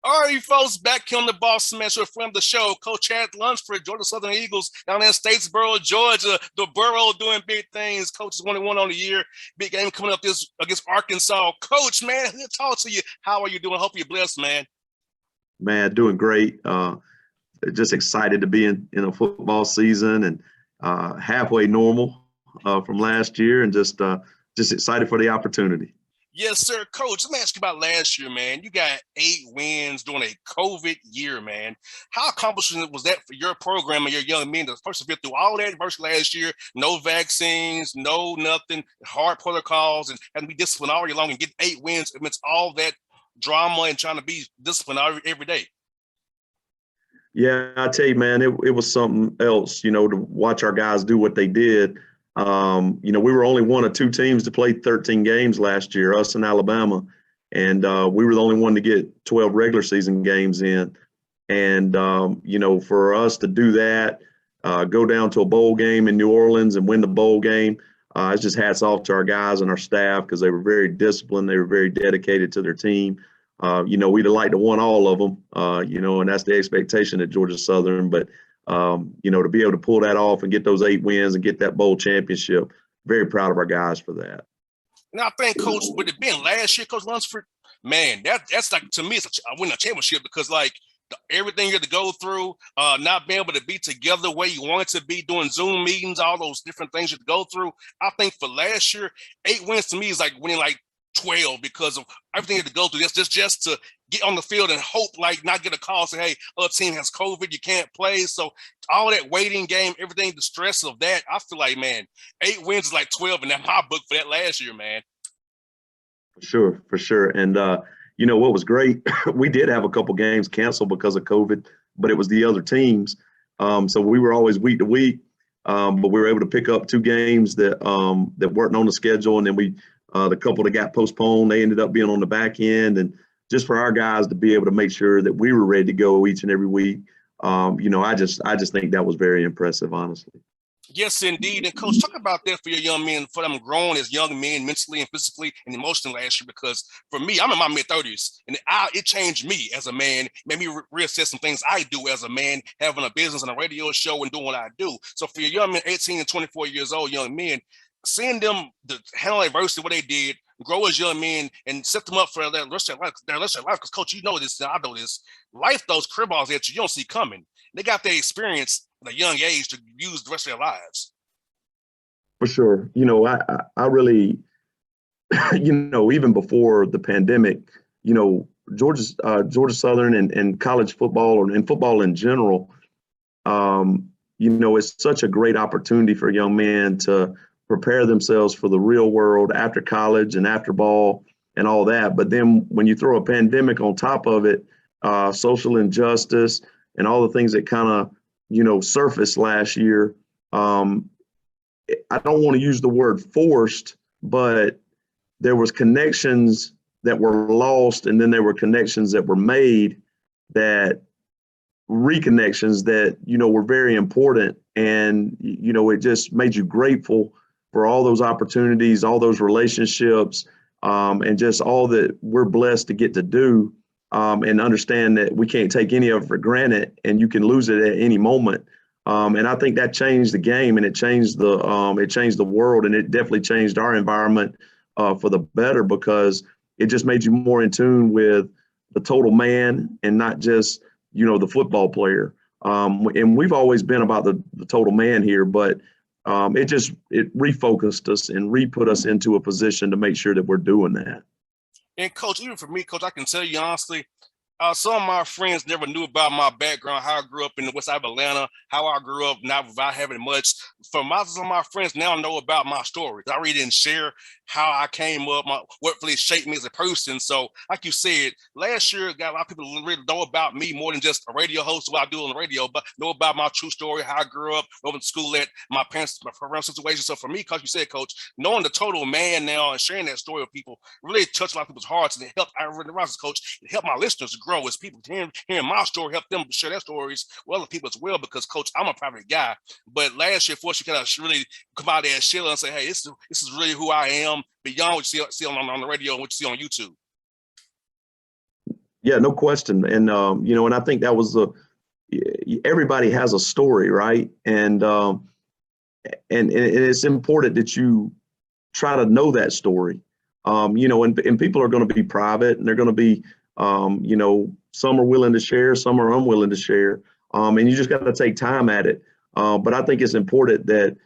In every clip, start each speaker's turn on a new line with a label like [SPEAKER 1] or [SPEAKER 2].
[SPEAKER 1] All right, you folks, back here on the Bossman Show, friend of the show, Coach Chad Lunsford, Georgia Southern Eagles, down there in Statesboro, Georgia. The Borough doing big things. Coach is 1-1 on the year. Big game coming up this against Arkansas. Coach, man, good talk to you. How are you doing? Hope you're blessed, man.
[SPEAKER 2] Man, doing great. Just excited to be in a football season and halfway normal from last year, and just excited for the opportunity.
[SPEAKER 1] Yes, sir. Coach, let me ask you about last year, man. You got 8 wins during a COVID year, man. How accomplishing was that for your program and your young men to persevere through all that versus last year? No vaccines, no nothing, hard protocols, and having to be disciplined all year long and get 8 wins amidst all that drama and trying to be disciplined every day.
[SPEAKER 2] Yeah, I tell you, man, it was something else, to watch our guys do what they did. We were only one of 2 teams to play 13 games last year, us and Alabama. And we were the only one to get 12 regular season games in. And, for us to do that, go down to a bowl game in New Orleans and win the bowl game, it's just hats off to our guys and our staff, because they were very disciplined. They were very dedicated to their team. We'd have liked to won all of them, and that's the expectation at Georgia Southern. But to be able to pull that off and get those 8 wins and get that bowl championship, very proud of our guys for that.
[SPEAKER 1] Now, I think, Coach, with it being last year, Coach Lunsford, man, that's like, to me, it's a win a championship, because everything you had to go through, not being able to be together the way you wanted to be, doing Zoom meetings, all those different things you had to go through. I think for last year, 8 wins to me is like winning 12, because of everything you had to go through. That's just to get on the field and hope, not get a call, say, hey, other team has COVID, you can't play. So all that waiting game, everything, the stress of that, I feel like, man, 8 wins is like 12 in my book for that last year, man.
[SPEAKER 2] For sure. And, what was great, we did have a couple games canceled because of COVID, but it was the other teams. So we were always week to week, but we were able to pick up 2 games that weren't on the schedule. And then the couple that got postponed, they ended up being on the back end. And just for our guys to be able to make sure that we were ready to go each and every week, I just think that was very impressive, honestly.
[SPEAKER 1] Yes, indeed. And Coach, talk about that for your young men, for them growing as young men mentally and physically and emotionally last year, because for me, I'm in my mid-30s, and it changed me as a man, made me reassess some things I do as a man, having a business and a radio show and doing what I do. So for your young men, 18 and 24 years old, young men, seeing them handle adversity, what they did, grow as young men, and set them up for their rest of their life. Because, Coach, you know this, and I know this. Life throws curveballs at you don't see coming. They got their experience at a young age to use the rest of their lives.
[SPEAKER 2] For sure. I really, even before the pandemic, Georgia Southern and college football and football in general, it's such a great opportunity for young men to prepare themselves for the real world after college and after ball and all that. But then when you throw a pandemic on top of it, social injustice and all the things that kind of, surfaced last year, I don't want to use the word forced, but there was connections that were lost, and then there were connections that were made, that reconnections that, were very important. And, it just made you grateful for all those opportunities, all those relationships, and just all that we're blessed to get to do, and understand that we can't take any of it for granted, and you can lose it at any moment. And I think that changed the game, and it changed the world, and it definitely changed our environment for the better, because it just made you more in tune with the total man and not just, the football player. And we've always been about the total man here, but it refocused us and re-put us into a position to make sure that we're doing that.
[SPEAKER 1] And Coach, even for me, Coach, I can tell you honestly, some of my friends never knew about my background, how I grew up in the west side of Atlanta, how I grew up not without having much. Some of my friends now know about my stories. I really didn't share how I came up, what really shaped me as a person. So like you said, last year, got a lot of people who really know about me more than just a radio host, what I do on the radio, but know about my true story, how I grew up, went to school at my parents' around situation. So for me, because you said, Coach, knowing the total man now and sharing that story with people really touched a lot of people's hearts, and it helped, Coach, it helped my listeners grow as people hearing my story, help them share their stories with other people as well, because Coach, I'm a private guy, but last year forced you kind of really come out there and chill and say, hey, this is really who I am beyond what you see on the radio and what you see on YouTube.
[SPEAKER 2] Yeah, no question. And and I think that was everybody has a story, right? And it's important that you try to know that story. And people are going to be private, and they're going to be, some are willing to share, some are unwilling to share, and you just got to take time at it. But I think it's important that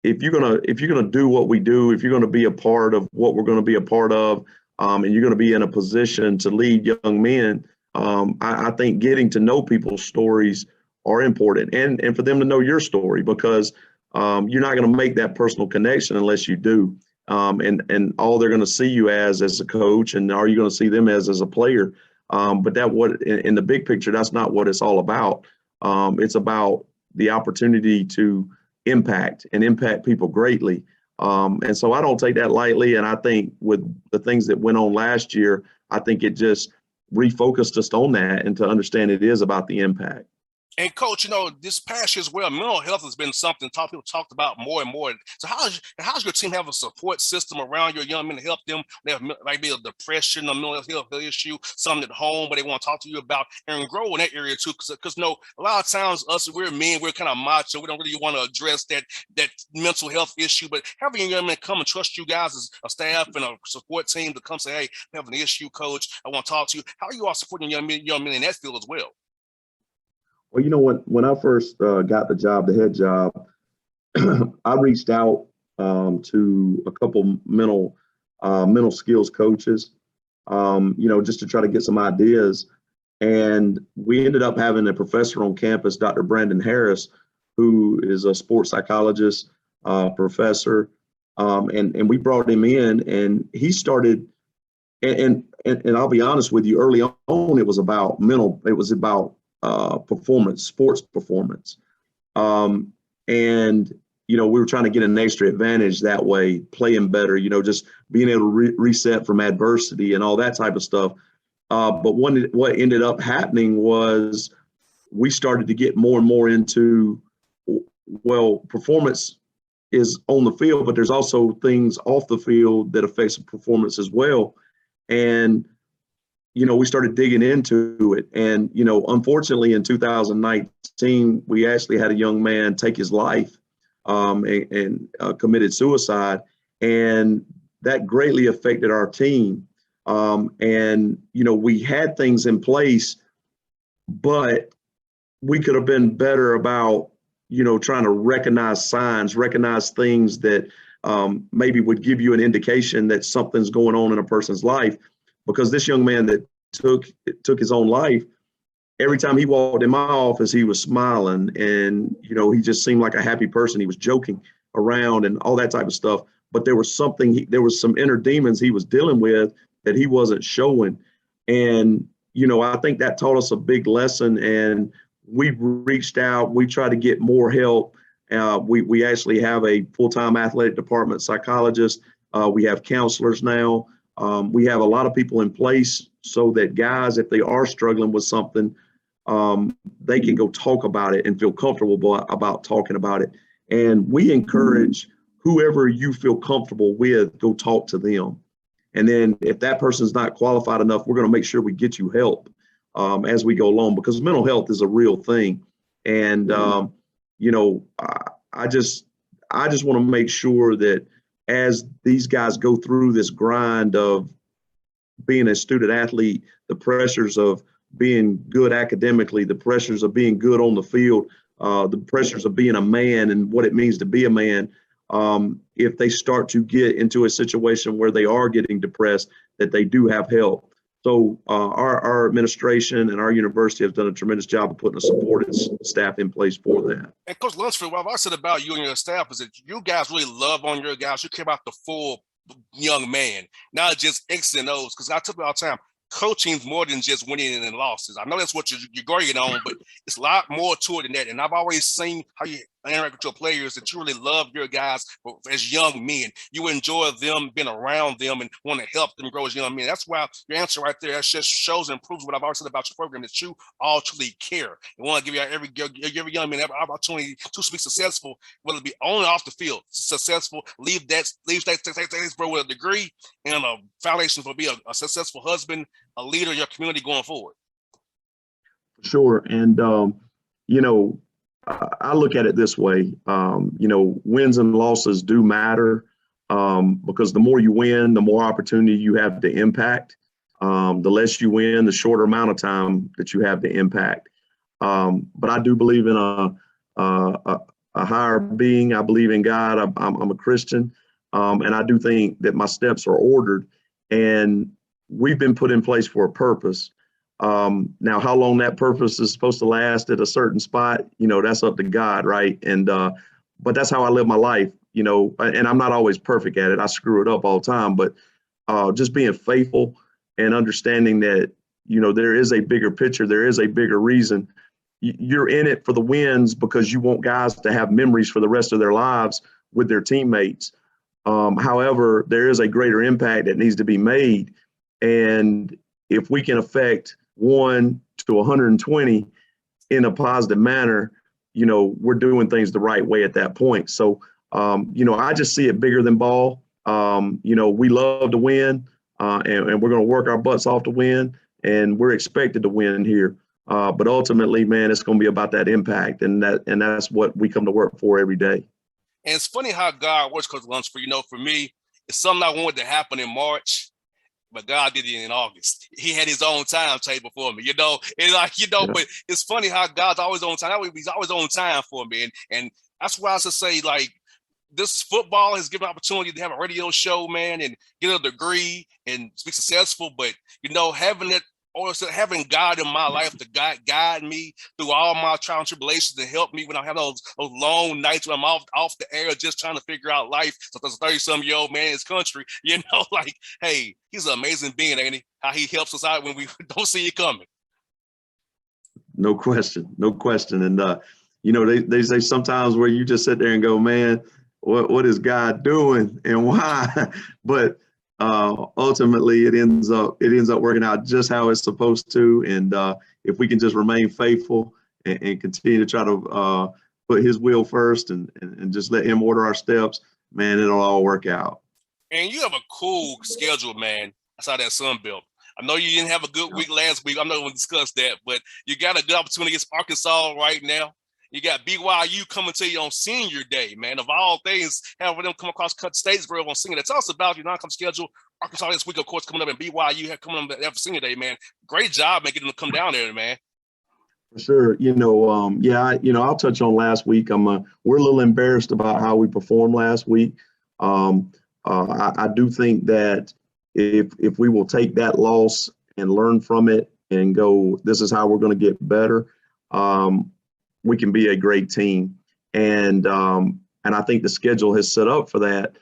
[SPEAKER 2] if you're gonna do what we do, if you're gonna be a part of what we're gonna be a part of, and you're gonna be in a position to lead young men, I think getting to know people's stories are important, and for them to know your story, because you're not gonna make that personal connection unless you do. And all they're gonna see you as a coach, and are you gonna see them as a player? But that what in the big picture, that's not what it's all about. It's about the opportunity to impact people greatly. And so I don't take that lightly. And I think with the things that went on last year, I think it just refocused us on that and to understand it is about the impact.
[SPEAKER 1] And coach, this past year as well, mental health has been something people talked about more and more. So how's your team have a support system around your young men to help them? They have maybe a depression, a mental health issue, something at home, but they want to talk to you about and grow in that area too. Because a lot of times we're men, we're kind of macho. We don't really want to address that mental health issue. But having a young man come and trust you guys as a staff and a support team to come say, hey, I have an issue, coach. I want to talk to you. How are you all supporting young men in that field as well?
[SPEAKER 2] Well, when I first got the job, the head job, I reached out to a couple mental skills coaches, just to try to get some ideas. And we ended up having a professor on campus, Dr. Brandon Harris, who is a sports psychologist professor, and we brought him in, and he started. And I'll be honest with you, early on, it was about performance, sports performance. And, we were trying to get an extra advantage that way, playing better, just being able to reset from adversity and all that type of stuff. But what ended up happening was we started to get more and more into, well, performance is on the field, but there's also things off the field that affects performance as well. And we started digging into it. And, unfortunately, in 2019, we actually had a young man take his life and committed suicide. And that greatly affected our team. And, we had things in place, but we could have been better about, trying to recognize signs, recognize things that maybe would give you an indication that something's going on in a person's life. Because this young man that took his own life, every time he walked in my office, he was smiling, and he just seemed like a happy person. He was joking around and all that type of stuff. But there was some inner demons he was dealing with that he wasn't showing. And I think that taught us a big lesson. And we reached out. We tried to get more help. We actually have a full-time athletic department psychologist. We have counselors now. We have a lot of people in place so that guys, if they are struggling with something, they can go talk about it and feel comfortable about talking about it. And we encourage whoever you feel comfortable with, go talk to them. And then if that person's not qualified enough, we're going to make sure we get you help as we go along, because mental health is a real thing. And, I just want to make sure that as these guys go through this grind of being a student athlete, the pressures of being good academically, the pressures of being good on the field, the pressures of being a man and what it means to be a man, if they start to get into a situation where they are getting depressed, that they do have help. So our administration and our university has done a tremendous job of putting a supported staff in place for that.
[SPEAKER 1] And Coach Lunsford, what I said about you and your staff is that you guys really love on your guys. You care about the full young man, not just X and O's. Because I tell you all the time, coaching's more than just winning and losses. I know that's what you're going on, but it's a lot more to it than that. And I've always seen how you interact with your players, that you really love your guys as young men. You enjoy them, being around them, and want to help them grow as young men. That's why your answer right there, that just shows and proves what I've always said about your program, that you all truly care and want to give every young man every opportunity to be successful, whether it be on and off the field, successful, leave that bro with a degree and a foundation for be a successful husband, a leader in your community going forward.
[SPEAKER 2] Sure. And, I look at it this way, wins and losses do matter, because the more you win, the more opportunity you have to impact. The less you win, the shorter amount of time that you have to impact. But I do believe in a higher being. I believe in God. I'm a Christian. And I do think that my steps are ordered, and we've been put in place for a purpose. Now, how long that purpose is supposed to last at a certain spot, that's up to God, right? And but that's how I live my life, and I'm not always perfect at it. I screw it up all the time, but just being faithful and understanding that, there is a bigger picture, there is a bigger reason. You're in it for the wins because you want guys to have memories for the rest of their lives with their teammates. However, there is a greater impact that needs to be made. And if we can affect 1 to 120 in a positive manner, we're doing things the right way at that point. So, I just see it bigger than ball. We love to win, and we're going to work our butts off to win, and we're expected to win here. But ultimately, man, it's going to be about that impact, and that's what we come to work for every day.
[SPEAKER 1] And it's funny how God works, Coach Lunsford. For me, it's something I wanted to happen in March, but God did it in August. He had his own timetable for me,
[SPEAKER 2] Yeah.
[SPEAKER 1] But it's funny how God's always on time. He's always on time for me. And that's why I should say, this football has given opportunity to have a radio show, man, and get a degree and be successful. But, having that, or having God in my life to guide me through all my trials and tribulations and help me when I have those long nights when I'm off the air just trying to figure out life. So there's a 30-some-year-old man in his country, hey, he's an amazing being, ain't he? How he helps us out when we don't see it coming.
[SPEAKER 2] No question. And, they say sometimes where you just sit there and go, man, what is God doing and why? But ultimately, it ends up working out just how it's supposed to. And if we can just remain faithful and continue to try to put His will first and just let Him order our steps, man, it'll all work out.
[SPEAKER 1] And you have a cool schedule, man. I saw that Sun Belt. I know you didn't have a good week last week. I'm not going to discuss that, but you got a good opportunity against Arkansas right now. You got BYU coming to you on Senior Day, man. Of all things, having them come across Statesboro on Senior Day. Tell us about your non-com schedule. Arkansas this week, of course, coming up, and BYU coming up after Senior Day, man. Great job making them come down there, man.
[SPEAKER 2] For sure. I'll touch on last week. We're a little embarrassed about how we performed last week. I do think that if we will take that loss and learn from it and go, this is how we're going to get better, we can be a great team. And I think the schedule has set up for that,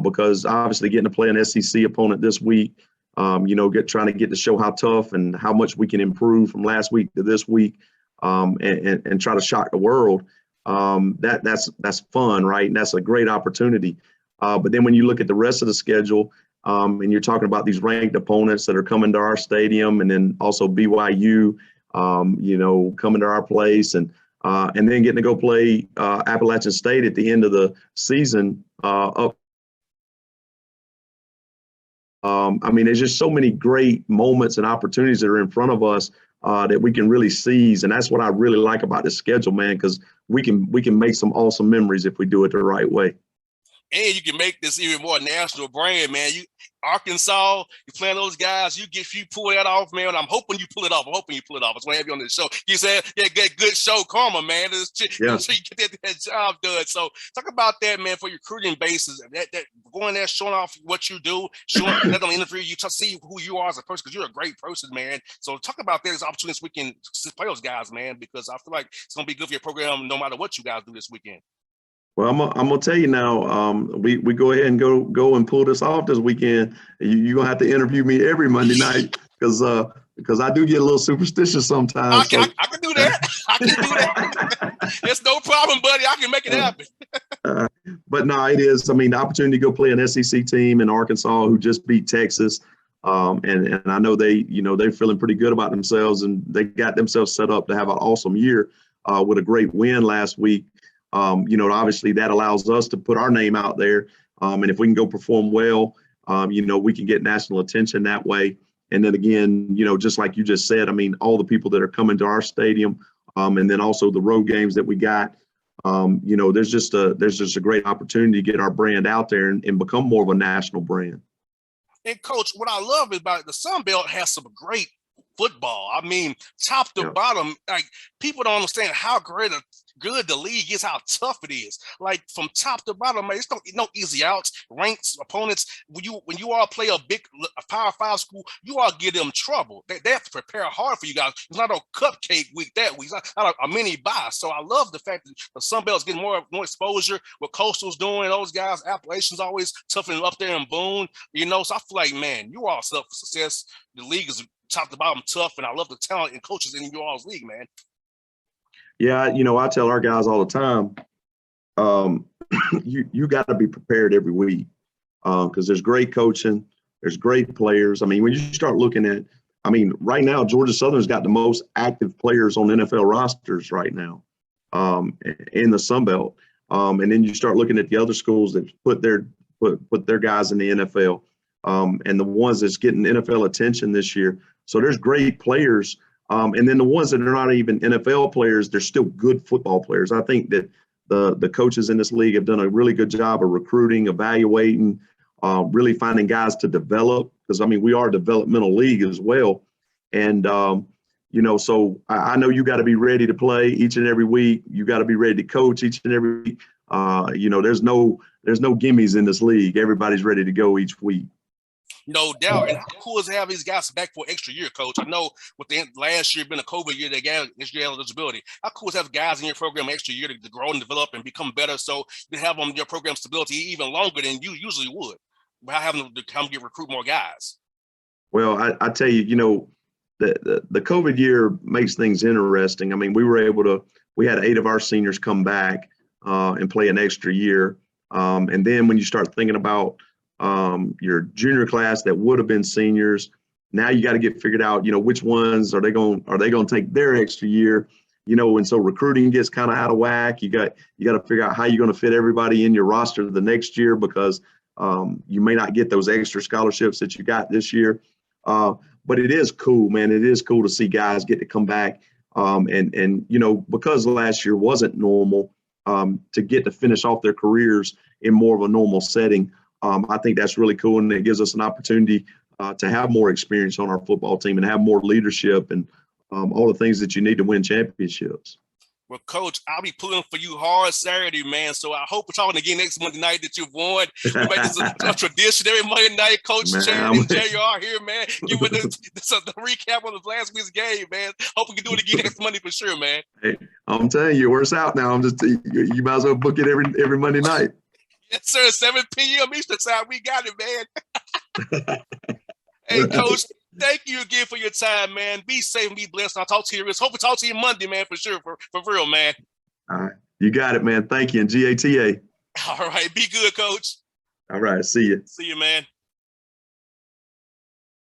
[SPEAKER 2] because obviously getting to play an SEC opponent this week, trying to get to show how tough and how much we can improve from last week to this week, and try to shock the world. That's fun, right? And that's a great opportunity. But then when you look at the rest of the schedule, and you're talking about these ranked opponents that are coming to our stadium, and then also BYU, coming to our place, and then getting to go play Appalachian State at the end of the season. There's just so many great moments and opportunities that are in front of us that we can really seize, and that's what I really like about this schedule, man, because we can make some awesome memories if we do it the right way.
[SPEAKER 1] And you can make this even more national brand, man. Arkansas, you playing those guys, you pull that off, man. I'm hoping you pull it off. I just want to have you on the show. You said, get good show karma, man.
[SPEAKER 2] Yeah.
[SPEAKER 1] So you get that job done. So talk about that, man, for your recruiting bases. That going there, showing off what you do, showing that on the interview, you to see who you are as a person, because you're a great person, man. So talk about that as opportunities we can play those guys, man, because I feel like it's going to be good for your program no matter what you guys do this weekend.
[SPEAKER 2] Well, I'm gonna tell you now. We go ahead and go and pull this off this weekend. You're gonna have to interview me every Monday night, because because I do get a little superstitious sometimes.
[SPEAKER 1] I can do that. I can do that. It's no problem, buddy. I can make it happen.
[SPEAKER 2] But no, it is. I mean, the opportunity to go play an SEC team in Arkansas who just beat Texas. And I know they're feeling pretty good about themselves, and they got themselves set up to have an awesome year with a great win last week. Obviously that allows us to put our name out there. And if we can go perform well, we can get national attention that way. And then again, just like you just said, I mean, all the people that are coming to our stadium, and then also the road games that we got, there's just a great opportunity to get our brand out there and become more of a national brand.
[SPEAKER 1] And Coach, what I love about it, the Sun Belt has some great football. I mean, top to bottom, like people don't understand how good the league is, how tough it is. Like from top to bottom, man, it's no easy outs, ranks, opponents. When you all play a Power 5 school, you all give them trouble. They have to prepare hard for you guys. It's not a cupcake week that week. It's not a mini bye. So I love the fact that the Sun Belt's getting more exposure. What Coastal's doing, those guys, Appalachian's always toughening up there in Boone. So I feel like, man, you all set up for success. The league is top to bottom tough, and I love the talent and coaches in your all's league, man.
[SPEAKER 2] Yeah, I tell our guys all the time, you got to be prepared every week because there's great coaching, there's great players. I mean, when you start looking at, right now, Georgia Southern's got the most active players on NFL rosters right now in the Sun Belt. And then you start looking at the other schools that put their guys in the NFL and the ones that's getting NFL attention this year. So there's great players. And then the ones that are not even NFL players, they're still good football players. I think that the coaches in this league have done a really good job of recruiting, evaluating, really finding guys to develop. Because, we are a developmental league as well. And, so I know you got to be ready to play each and every week. You got to be ready to coach each and every week. There's no gimmies in this league. Everybody's ready to go each week.
[SPEAKER 1] No doubt. And how cool is to have these guys back for an extra year, Coach? I know with the last year being a COVID year, they got extra eligibility. How cool is to have guys in your program an extra year to grow and develop and become better so you have on your program stability even longer than you usually would by having them to come recruit more guys?
[SPEAKER 2] Well, I tell you, the COVID year makes things interesting. We had 8 of our seniors come back and play an extra year. And then when you start thinking about your junior class that would have been seniors, now you got to get figured out, which ones are they going to take their extra year, and so recruiting gets kind of out of whack. You got to figure out how you're going to fit everybody in your roster the next year because you may not get those extra scholarships that you got this year. But it is cool, man. It is cool to see guys get to come back. And because last year wasn't normal, to get to finish off their careers in more of a normal setting. I think that's really cool, and it gives us an opportunity to have more experience on our football team and have more leadership and all the things that you need to win championships.
[SPEAKER 1] Well, Coach, I'll be pulling for you hard Saturday, man. So I hope we're talking again next Monday night that you've won. We make this a tradition every Monday night. Coach Cherry and JR here, man. Give me the recap of the last week's game, man. Hope we can do it again next Monday for sure, man. Hey,
[SPEAKER 2] I'm telling you, it's out now. You might as well book it every Monday night.
[SPEAKER 1] Yes, sir. 7 p.m. Eastern time. We got it, man. Hey, Coach, thank you again for your time, man. Be safe and be blessed. I'll talk to you. Hope we talk to you Monday, man, for sure. For real, man.
[SPEAKER 2] All right. You got it, man. Thank you. And GATA.
[SPEAKER 1] All right. Be good, Coach.
[SPEAKER 2] All right. See you.
[SPEAKER 1] See you, man.